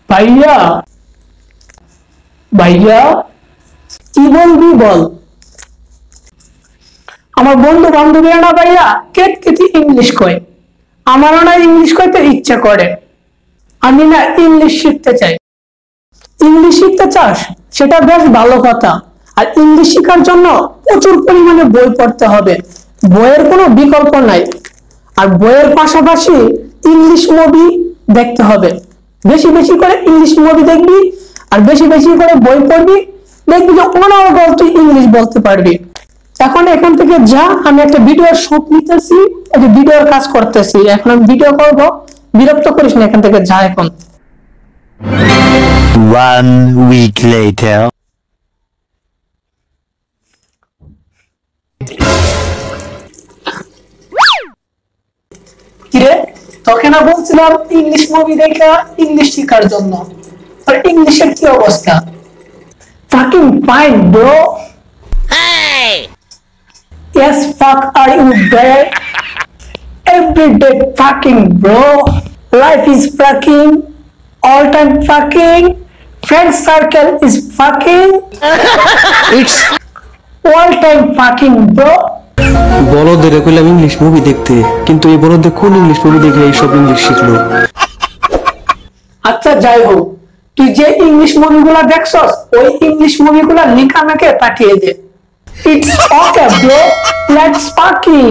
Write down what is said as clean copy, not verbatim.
ভাইয়া ভাইয়া কি বলবি বল। আমার বন্ধু বান্ধবীরা না ভাইয়া কেট কেটে ইংলিশ কয়, আমারও না ইংলিশ কইতে ইচ্ছা করে। আমি না ইংলিশ শিখতে চাই। ইংলিশ শিখতে চাস? সেটা বেশ ভালো কথা। আর ইংলিশ শেখার জন্য প্রচুর পরিমাণে বই পড়তে হবে, বইয়ের কোনো বিকল্প নাই। আর বইয়ের পাশাপাশি ইংলিশ মুভি দেখতে হবে। বেশি বেশি করে ইংলিশ মুভি দেখবি আর বেশি বেশি করে বই পড়বি, দেখবি যে অনর্গল তুই ইংলিশ বলতে পারবি। এখান থেকে যা, আমি একটা ভিডিওর শুট নিতেছি, একটা ভিডিওর কাজ করতেছি, এখন আমি ভিডিও করব। বিরক্ত করিস না, এখান থেকে যা এখন। 1 week later. কিরে, তোকে না বলছিলাম ইংলিশ মুভি দেখা ইংলিশ শেখার জন্য, আর ইংলিশের কি অবস্থা? Fucking fine, bro. Hey. Yes, fuck are you there? Everyday fucking, bro. Life is fucking. All time fucking. Friend circle is fucking. It's all time fucking, bro. বড়দের কইলাম ইংলিশ মুভি দেখতে, কিন্তু এই বড়দের কোন ইংলিশ মুভি দেখে এইসব English শিখলো? আচ্ছা যাই হোক, তুই যে ইংলিশ মুভিগুলো দেখছস ওই ইংলিশ মুভিগুলো লিংক আমাকে পাঠিয়ে দে। It's okay bro, let's party.